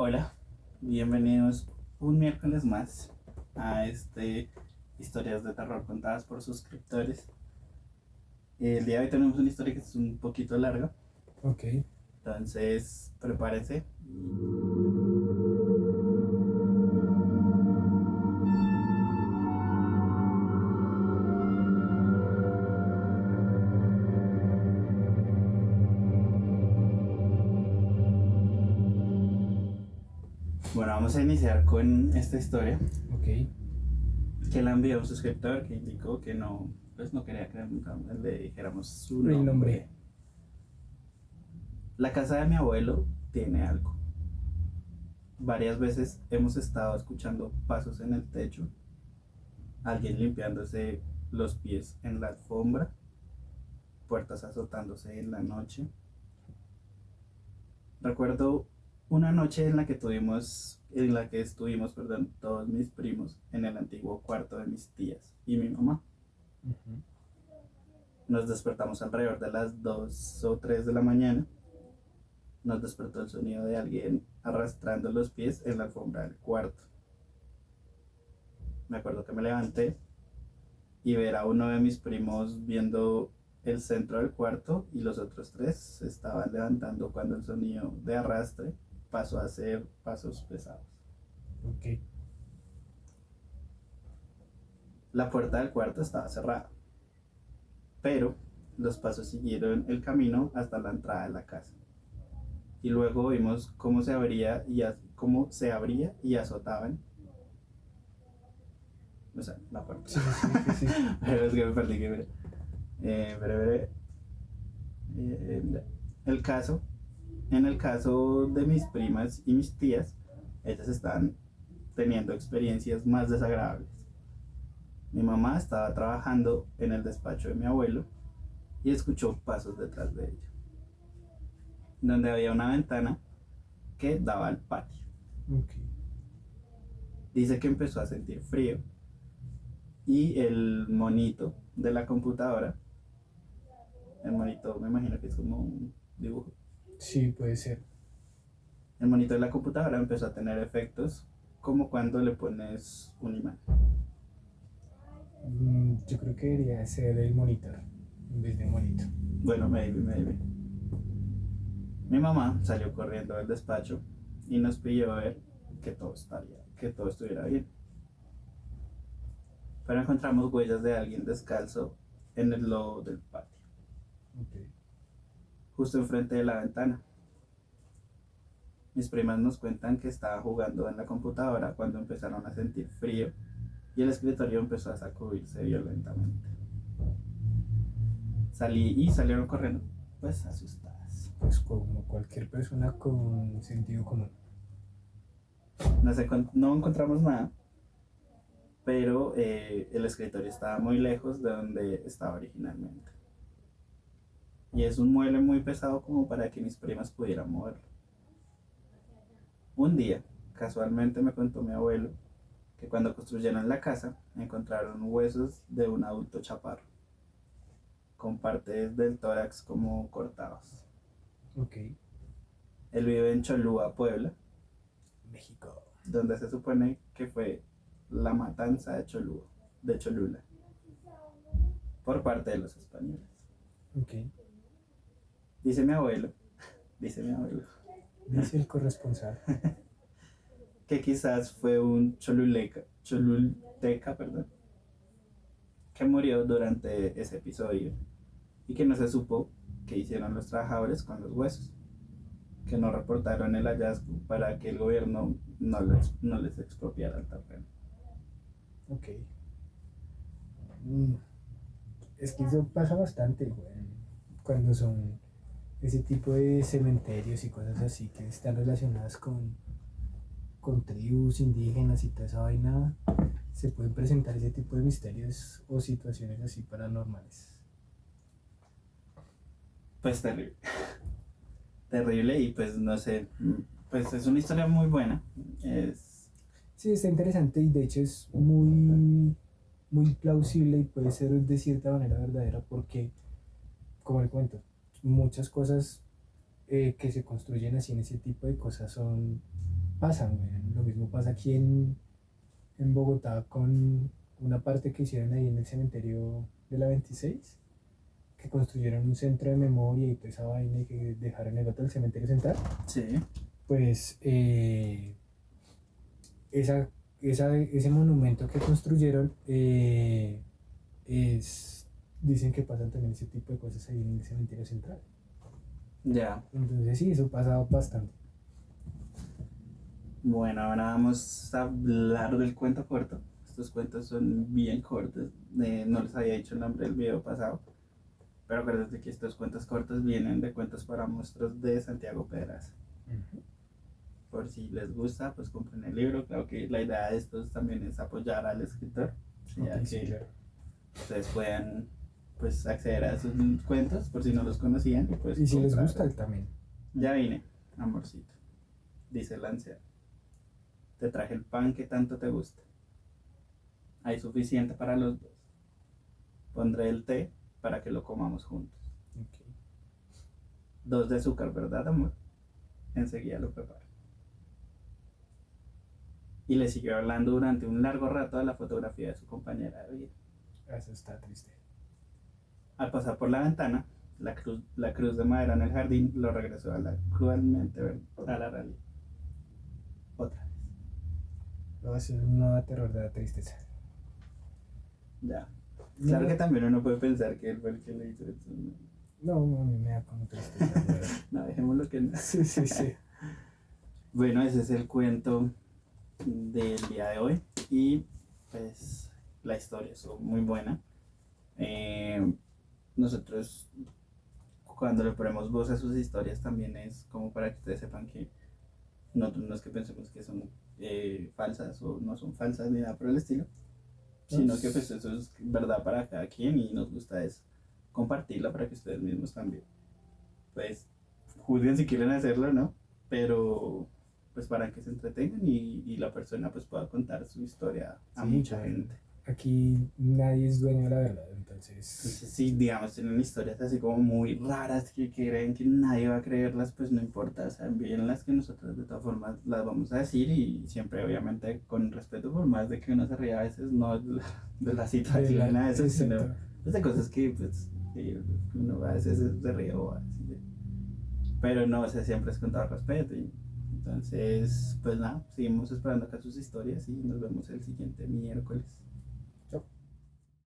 Hola, bienvenidos un miércoles más a Historias de Terror contadas por suscriptores. El día de hoy tenemos una historia que es un poquito larga, Ok. entonces prepárese. Bueno, vamos a iniciar con esta historia Ok. que la envió un suscriptor que indicó que no, pues no quería que nunca le dijéramos su El nombre. nombre. La casa de mi abuelo tiene algo. Varias veces hemos estado escuchando pasos en el techo, alguien limpiándose los pies en la alfombra, puertas azotándose en la noche. Recuerdo una noche en la que estuvimos, perdón, todos mis primos en el antiguo cuarto de mis tías y mi mamá. Ujú. Nos despertamos alrededor de las 2 o 3 de la mañana. Nos despertó el sonido de alguien arrastrando los pies en la alfombra del cuarto. Me acuerdo que me levanté y ver a uno de mis primos viendo el centro del cuarto y los otros tres se estaban levantando cuando el sonido de arrastre pasó a ser pasos pesados. Ok. La puerta del cuarto estaba cerrada, pero los pasos siguieron el camino hasta la entrada de la casa. Y luego vimos cómo se abría y azotaban, o sea, la puerta. Sí, sí, sí, sí, sí. Pero es que me perdí, que breve. El caso, en el caso de mis primas y mis tías, ellas estaban teniendo experiencias más desagradables. Mi mamá estaba trabajando en el despacho de mi abuelo y escuchó pasos detrás de ella, donde había una ventana que daba al patio. Ok. Dice que empezó a sentir frío y el monito de la computadora, el monito me imagino que es como un dibujo, Sí, puede ser. el monito de la computadora empezó a tener efectos como cuando le pones un imán. Yo creo que debería ser el monitor en vez de monito. Bueno, maybe. Mi mamá salió corriendo del despacho y nos pidió ver que todo estuviera bien. Pero encontramos huellas de alguien descalzo en el lodo del patio, Ok. justo enfrente de la ventana. Mis primas nos cuentan que estaba jugando en la computadora cuando empezaron a sentir frío y el escritorio empezó a sacudirse violentamente. Salieron corriendo, pues asustadas. Pues como cualquier persona con sentido común. No encontramos nada, pero el escritorio estaba muy lejos de donde estaba originalmente. Y es un mueble muy pesado como para que mis primas pudieran moverlo. Un día, casualmente me contó mi abuelo que cuando construyeron la casa encontraron huesos de un adulto chaparro, con partes del tórax como cortados. Ok. Él vive en Cholula, Puebla, México. donde se supone que fue la matanza de Cholula, por parte de los españoles. Ok. Dice mi abuelo, dice mi abuelo, Dice el corresponsal. que quizás fue un cholulteca, perdón, que murió durante ese episodio y que no se supo qué hicieron los trabajadores con los huesos, que no reportaron el hallazgo para que el gobierno no les expropiara el terreno. Ok. Mm, Es que eso pasa bastante, güey. Cuando son ese tipo de cementerios y cosas así que están relacionadas con tribus indígenas y toda esa vaina, se pueden presentar ese tipo de misterios o situaciones así paranormales. Pues terrible, terrible y pues no sé, pues es una historia muy buena. Es, Sí, está interesante y de hecho es muy plausible y puede ser de cierta manera verdadera porque, como le cuento, muchas cosas que se construyen así en ese tipo de cosas son pasan, güey. Lo mismo pasa aquí en Bogotá con una parte que hicieron ahí en el cementerio de la 26, que construyeron un centro de memoria y toda esa vaina y que dejaron el otro, el cementerio central. Sí. Pues esa, ese monumento que construyeron dicen que pasan también ese tipo de cosas ahí en el cementerio central. Ya. Entonces sí, eso pasa bastante. Bueno, ahora vamos a hablar del cuento corto. Estos cuentos son bien cortos. No les había dicho el nombre del video pasado. Pero acuérdate que estos cuentos cortos vienen de Cuentos para Monstruos de Santiago Pedraza. Uh-huh. Por si les gusta, pues compren el libro. Claro que la idea de estos también es apoyar al escritor. Ya Okay, que sí, claro. ustedes puedan pues acceder a sus cuentos por si no los conocían. Pues, Y si les comprar. gusta también. Ya vine, amorcito. Dice el anciano. Te traje el pan que tanto te gusta. Hay suficiente para los dos. Pondré el té para que lo comamos juntos. Okay. 2 de azúcar, ¿verdad, amor? Enseguida lo preparo. Y le siguió hablando durante un largo rato de la fotografía de su compañera de vida. Eso está triste. Al pasar por la ventana, la cruz de madera en el jardín lo regresó cruelmente a la realidad. Otra vez. No, eso no da terror, da tristeza. Ya. Claro No, que también uno puede pensar que él fue el que le hizo eso. no, a mí me da como tristeza. güey. No, dejémoslo que no. Sí, sí, sí. Bueno, ese es el cuento del día de hoy. Y pues la historia es muy buena. Nosotros cuando le ponemos voz a sus historias también es como para que ustedes sepan que nosotros no es que pensemos que son falsas o no son falsas ni nada por el estilo, sino que pues eso es verdad para cada quien y nos gusta es compartirla para que ustedes mismos también pues juzguen si quieren hacerlo, ¿no? Pero pues para que se entretengan y la persona pues pueda contar su historia a Sí, mucha claro. gente. Aquí nadie es dueño de la verdad, entonces. Entonces, si digamos tienen historias así como muy raras que creen que nadie va a creerlas, pues no importa, o sea, envíenlas que nosotros de todas formas las vamos a decir y siempre obviamente con respeto, por más de que uno se ría a veces, no de la situación a veces, sino Exacto. pues, de cosas que pues que uno a veces se ríe o así. Pero no, o sea, siempre es con todo respeto. Y, entonces, pues nada, seguimos esperando acá sus historias y nos vemos el siguiente miércoles.